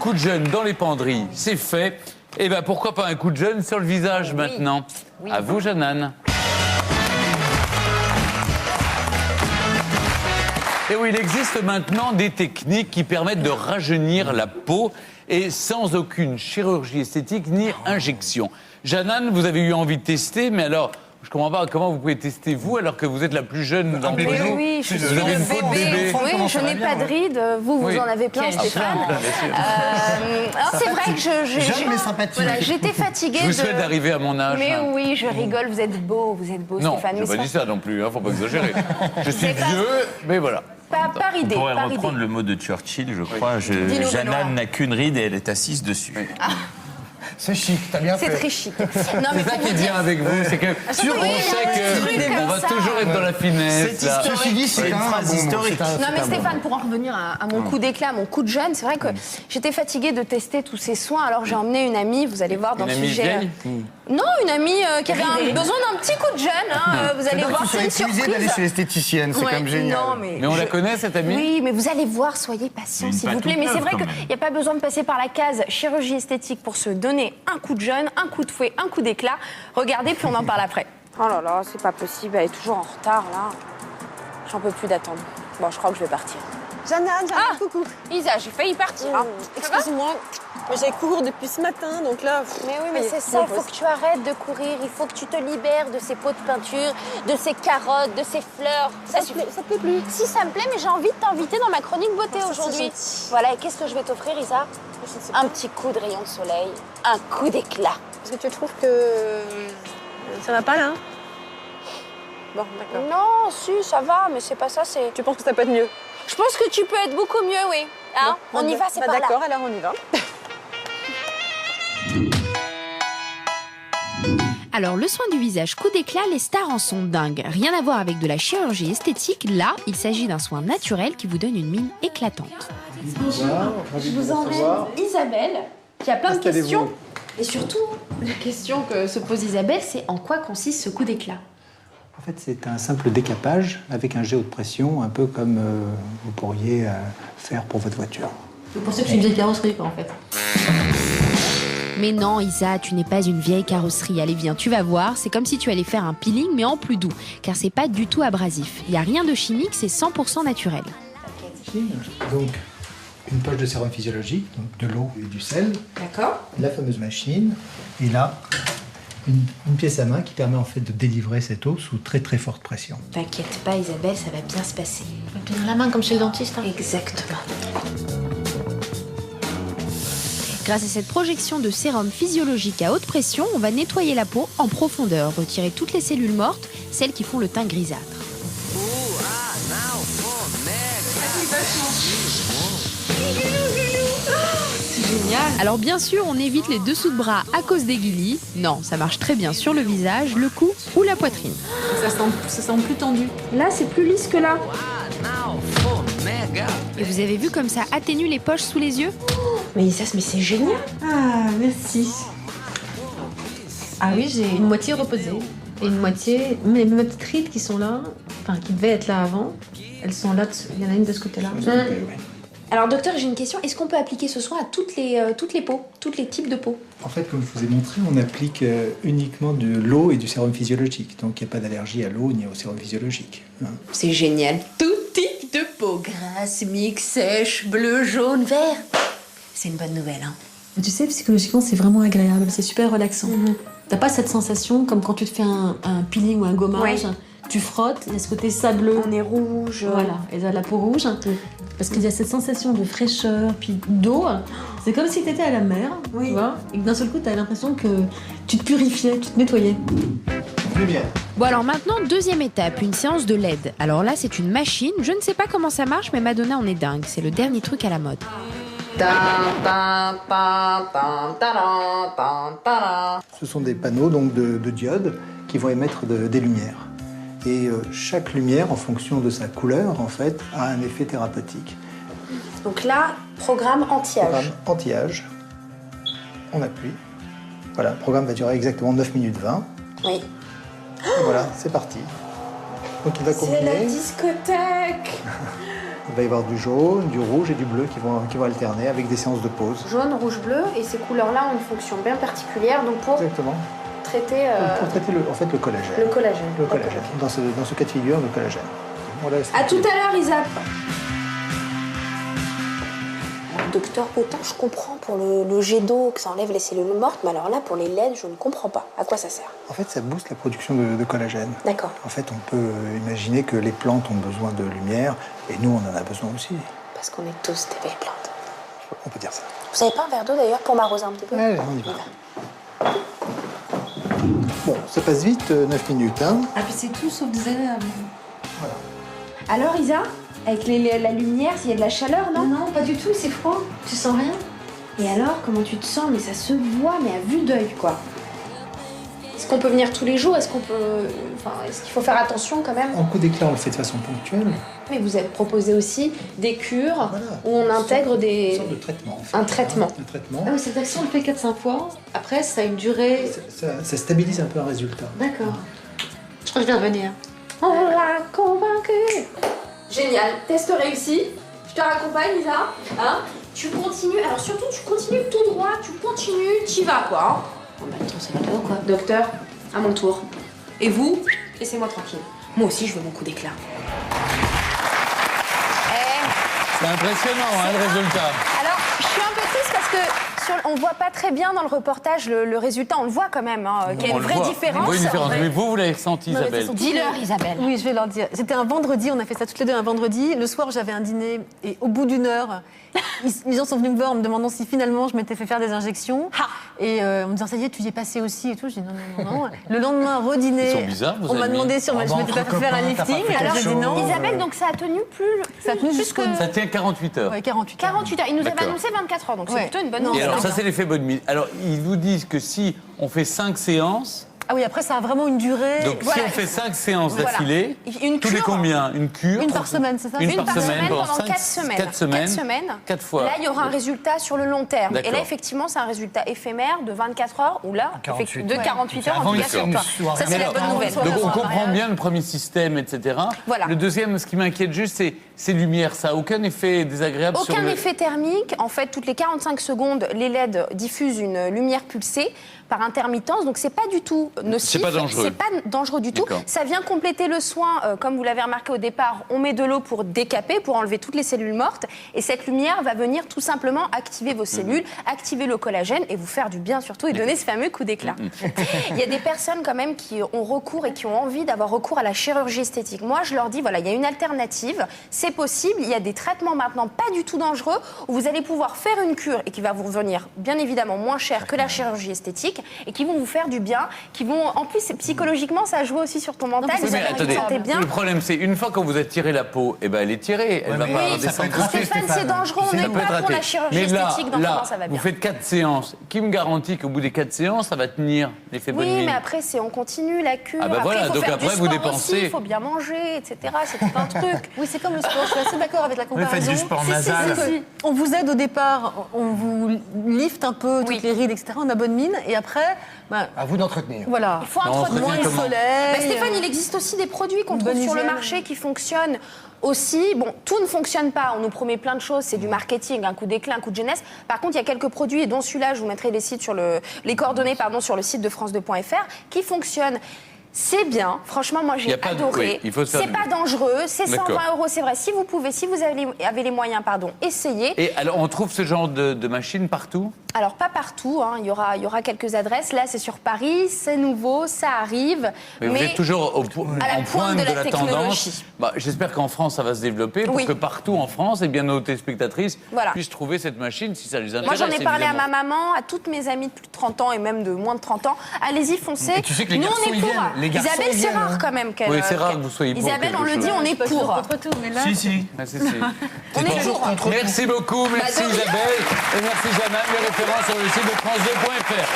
coup de jeune dans les penderies, c'est fait. Et ben pourquoi pas un coup de jeune sur le visage maintenant. Oui. À vous, Jeannane. Et oui, il existe maintenant des techniques qui permettent de rajeunir la peau et sans aucune chirurgie esthétique ni injection. Jeannane, vous avez eu envie de tester, mais alors, je comprends pas comment vous pouvez tester vous alors que vous êtes la plus jeune d'entre Mais nous. oui, je suis Vous avez une peau de bébé. Oui, je n'ai pas de rides. Vous Oui. en avez plein, Stéphane. Alors c'est vrai que Jeune mais sympathique. voilà, j'étais fatiguée Je vous souhaite d'arriver à mon âge. Mais hein. oui, je rigole, vous êtes beau, Non, Stéphane. je Mais n'ai pas dit ça non plus, hein, faut pas exagérer. Je suis C'est pas- vieux, mais voilà. pas ridée, On pourrait pas reprendre ridée. le mot de Churchill, je crois. Dis-nous, Benoît. Jeannane n'a qu'une ride et elle est assise dessus. C'est chic, t'as bien C'est fait. très chic. Non, mais C'est ça pour qui est vous bien dire- avec vous, c'est que oui, on sait truc qu'on comme va ça. toujours être dans la finesse. là. Ceci dit, c'est C'est quand une même un phrase bon mot. historique. C'est un- Non c'est mais un bon Stéphane, pour en revenir à mon coup d'éclat, mon coup de jeune, c'est vrai que j'étais fatiguée de tester tous ces soins, alors j'ai emmené une amie, vous allez voir dans Une le amie sujet. vieille Non, une amie qui avait besoin d'un petit coup de jeune, hein, vous allez C'est-à-dire voir, que tu c'est serais une épuisé d'aller surprise. chez l'esthéticienne, c'est Ouais, quand même génial. non, Mais on la connaît, cette amie? Oui, mais vous allez voir, soyez patient, Une s'il vous patte plaît. toute Mais c'est neuve, vrai quand qu'il même. n'y a pas besoin de passer par la case chirurgie esthétique pour se donner un coup de jeune, un coup de fouet, un coup d'éclat. Regardez, puis on en parle après. Oh là là, c'est pas possible, elle est toujours en retard là. J'en peux plus d'attendre. Bon, je crois que je vais partir. Jeannane, coucou. Isa, j'ai failli partir. hein. Excuse-moi, mais j'ai cours depuis ce matin, donc là... Mais oui, mais c'est ça, il faut que tu arrêtes de courir, il faut que tu te libères de ces pots de peinture, de ces carottes, de ces fleurs. Ça suffit. Ça te plaît plus? Si ça me plaît, mais j'ai envie de t'inviter dans ma chronique beauté Oh, ça, c'est aujourd'hui. gentil. Voilà, et qu'est-ce que je vais t'offrir, Isa? Un petit coup de rayon de soleil, un coup d'éclat. Parce que tu trouves que... ça va pas, là? Bon, d'accord. Non, si, ça va, mais c'est pas ça, c'est... Tu penses que ça peut être mieux? Je pense que tu peux être beaucoup mieux, oui. Hein? Bon, On y va, c'est par là. D'accord, alors on y va. Alors, le soin du visage coup d'éclat, les stars en sont dingues. Rien à voir avec de la chirurgie esthétique. Là, il s'agit d'un soin naturel qui vous donne une mine éclatante. Je vous emmène Isabelle, qui a plein de questions. Et surtout, la question que se pose Isabelle, c'est en quoi consiste ce coup d'éclat? En fait, c'est un simple décapage avec un jet haute pression, un peu comme vous pourriez faire pour votre voiture. Vous pensez que je suis une vieille carrosserie, quoi, en fait. Mais non, Isa, tu n'es pas une vieille carrosserie. Allez, viens, tu vas voir. C'est comme si tu allais faire un peeling, mais en plus doux. Car c'est pas du tout abrasif. Il n'y a rien de chimique, c'est 100% naturel. Donc, une poche de sérum physiologique, donc de l'eau et du sel, D'accord. la fameuse machine, et là, une pièce à main qui permet en fait de délivrer cette eau sous très très forte pression. T'inquiète pas, Isabelle, ça va bien se passer. Tenir la main comme chez le dentiste. Hein. Exactement. Grâce à cette projection de sérum physiologique à haute pression, on va nettoyer la peau en profondeur, retirer toutes les cellules mortes, celles qui font le teint grisâtre. Alors bien sûr, on évite les dessous de bras à cause des guilis. Non, ça marche très bien sur le visage, le cou ou la poitrine. Ça semble plus tendu. Là, c'est plus lisse que là. Et vous avez vu comme ça atténue les poches sous les yeux? Mais c'est génial. Ah, merci. Ah oui, j'ai une moitié reposée. Et une moitié, mes petites rides qui sont là, enfin qui devaient être là avant, elles sont là, il y en a une de ce côté-là. Alors, docteur, j'ai une question. Est-ce qu'on peut appliquer ce soin à toutes les peaux, tous les types de peaux? En fait, comme je vous ai montré, on applique uniquement de l'eau et du sérum physiologique. Donc il n'y a pas d'allergie à l'eau ni au sérum physiologique. hein. C'est génial. Tout type de peau. Grasse, mixte, sèche, bleu, jaune, vert. C'est une bonne nouvelle, hein. Mais tu sais, psychologiquement, c'est vraiment agréable, c'est super relaxant. T'as pas cette sensation comme quand tu te fais un peeling ou un gommage, Ouais. tu frottes, il y a ce côté sableux. On est rouge. Voilà, et t'as la peau rouge. Parce qu'il y a cette sensation de fraîcheur, puis d'eau. C'est comme si t'étais à la mer, tu vois, et que d'un seul coup, t'as l'impression que tu te purifiais, tu te nettoyais. Lumière. Bon alors maintenant, deuxième étape, une séance de LED. Alors là, c'est une machine, je ne sais pas comment ça marche, mais Madonna en est dingue. C'est le dernier truc à la mode. Ce sont des panneaux donc de diodes qui vont émettre des lumières. Et chaque lumière, en fonction de sa couleur, en fait, a un effet thérapeutique. Donc là, programme anti-âge. Programme anti-âge. On appuie. Voilà, le programme va durer exactement 9 minutes 20. Oui. Et voilà, c'est parti. Donc il va C'est la combiner. discothèque. Il va y avoir du jaune, du rouge et du bleu qui vont alterner avec des séances de pause. Jaune, rouge, bleu, et ces couleurs-là ont une fonction bien particulière, donc pour Exactement. traiter Pour traiter le collagène. le collagène. Le collagène. Dans ce cas de figure, le collagène. Voilà, À tout à l'heure, Isa. Docteur, autant je comprends pour le jet d'eau que ça enlève les cellules mortes, mais alors là, pour les LED, je ne comprends pas. À quoi ça sert? En fait, ça booste la production de collagène. D'accord. En fait, on peut imaginer que les plantes ont besoin de lumière et nous, on en a besoin aussi. Parce qu'on est tous des belles plantes. On peut dire ça. Vous avez pas un verre d'eau d'ailleurs pour m'arroser un petit peu? Allez, on y va. Bon, ça passe vite, 9 minutes. Hein. Ah, puis c'est tout sauf désagréable. Voilà. Alors, Isa, avec la lumière, il y a de la chaleur, non? Non, pas du tout, c'est froid. Tu sens rien? Et alors, comment tu te sens? Mais ça se voit, mais à vue d'œil, quoi. Est-ce qu'on peut venir tous les jours? Est-ce qu'il faut faire attention quand même? En coup d'éclat, on le fait de façon ponctuelle. Mais vous avez proposé aussi des cures où on intègre Une sorte de traitement. En fait. un traitement. Un traitement. Ah oui, c'est-à-dire que si on le fait 4-5 fois, après, ça a une durée... Ça stabilise un peu un résultat. D'accord. Je crois que je vais revenir. On l'a convaincu. Génial, test réussi. Je te raccompagne, Isa. Hein? Tu continues, alors surtout tu continues tout droit, tu continues, t'y vas quoi. Hein? Bon, bah, attends, c'est là quoi. Docteur, à mon tour. Et vous, laissez-moi tranquille. Moi aussi, je veux mon coup d'éclat. C'est impressionnant, hein, le résultat. Alors, je suis un peu triste parce que on voit pas très bien dans le reportage le résultat. On le voit quand même, hein, qu'il y a On une le vraie voit. différence. On voit une différence. Mais vous l'avez ressenti, Non, mais Isabelle. c'est Dis-leur, Isabelle. Oui, je vais leur dire. C'était un vendredi, on a fait ça toutes les deux un vendredi. Le soir, j'avais un dîner et au bout d'une heure, les gens sont venus me voir en me demandant si finalement je m'étais fait faire des injections. Et en me disant, ça y est, tu y es passé aussi et tout. J'ai dit non. Le lendemain, redîner. Ils sont bizarres, vous On m'a avez mis. demandé si je m'étais pas fait faire un lifting. Alors j'ai dit non. Isabelle, donc ça a tenu Ça a tenu jusqu'au. Ça tient 48 heures. Ouais, 48 heures. 48 heures. Il nous avait D'accord. annoncé 24 heures, donc c'est Ouais. plutôt une bonne Non, Et nouvelle. alors, ça, c'est l'effet bonne mine. Alors, ils vous disent que si on fait 5 séances, Ah oui, après, ça a vraiment une durée. donc si Voilà. on fait 5 séances Voilà. d'affilée, Une tous les cure. combien? Une cure? Une par semaine, c'est ça? Une Une par semaine pendant 4 semaines. 4 semaines. 4 semaines. 4 fois. Là, il y aura un résultat sur le long terme. Et là, D'accord. effectivement, c'est un résultat éphémère de 24 heures, ou là, 48. de 48 heures en Avant tout une cas sur toi. soirée. Ça, c'est Mais la alors, bonne nouvelle. Donc on comprend bien le premier système, etc. Voilà. Le deuxième, ce qui m'inquiète juste, c'est ces lumières. Ça n'a aucun effet désagréable sur Aucun le... effet thermique. En fait, toutes les 45 secondes, les LED diffusent une lumière pulsée par intermittence. Donc, c'est pas du tout nocif. C'est pas dangereux. C'est pas dangereux du tout. D'accord. Ça vient compléter le soin. Comme vous l'avez remarqué au départ, on met de l'eau pour décaper, pour enlever toutes les cellules mortes. Et cette lumière va venir tout simplement activer vos cellules, activer le collagène et vous faire du bien surtout et donner ce fameux coup d'éclat. Il y a des personnes quand même qui ont recours et qui ont envie d'avoir recours à la chirurgie esthétique. Moi, je leur dis, voilà, il y a une alternative. C'est possible. Il y a des traitements maintenant pas du tout dangereux où vous allez pouvoir faire une cure et qui va vous revenir bien évidemment moins cher que la chirurgie esthétique et qui vont vous faire du bien, qui vont, en plus, psychologiquement, ça joue aussi sur ton mental. Oui, mais vous attendez, vous sentez bien. le problème, c'est une fois qu'on vous a tiré la peau, eh ben, elle est tirée. Elle va mais pas ça peut redescendre. être raté, Stéphane, c'est dangereux. On Ça n'est peut être pas pour raté. la chirurgie Mais là, esthétique dans comment ça va vous bien. faites 4 séances. Qui me garantit qu'au bout des 4 séances, ça va tenir l'effet bonne Oui, mine? mais après, on continue la cure. Ah bah après, voilà, il faut donc faire après, du vous sport dépensez. aussi, il faut bien manger, etc. C'est tout un truc. Oui, c'est comme le sport. Je suis assez d'accord avec la Oui, comparaison. faites du sport Si, nasal. si. On vous aide au départ, on vous lift un peu toutes Oui. les rides, etc. On a bonne mine. Et après, bah, À vous d'entretenir. voilà. Il faut Non, on entretenir entretient le comment soleil. Bah, Stéphane, il existe aussi des produits qu'on Une trouve bonne sur le hygiène. marché qui fonctionnent aussi. Bon, tout ne fonctionne pas. On nous promet plein de choses. C'est du marketing, un coup d'éclat, un coup de jeunesse. Par contre, il y a quelques produits, et dont celui-là, je vous mettrai les coordonnées sur le site de France2.fr, qui fonctionnent. C'est bien. Franchement, moi, Il y j'ai a pas de- adoré. oui, il faut se faire C'est du- pas dangereux. C'est 120 D'accord. €, c'est vrai. Si vous pouvez, si vous avez les moyens, essayez. Et alors, on trouve ce genre de machine partout? Alors, pas partout, hein. Il y aura quelques adresses. Là, c'est sur Paris, c'est nouveau, ça arrive. Mais vous êtes toujours à la en pointe pointe de de la la technologie. tendance. Bah, j'espère qu'en France, ça va se développer pour Oui. que partout en France, eh bien, nos téléspectatrices Voilà. puissent trouver cette machine si ça les intéresse. Moi, j'en ai parlé à évidemment. ma maman, à toutes mes amies de plus de 30 ans et même de moins de 30 ans. Allez-y, foncez. Et tu sais que les Nous, garçons, on est ils pour. viennent. Les garçons, Isabelle, ils c'est viennent, rare hein. quand même qu'elle. Oui, c'est rare que vous soyez pour Isabelle, quelque on le chose. dit, on est Je suis pas sûre pour. contre tout, mais là. Si, si. Ah, si. On est pour. Merci beaucoup, merci Bah, de rien. Isabelle, et merci Jeanne, les références sur le site de France2.fr.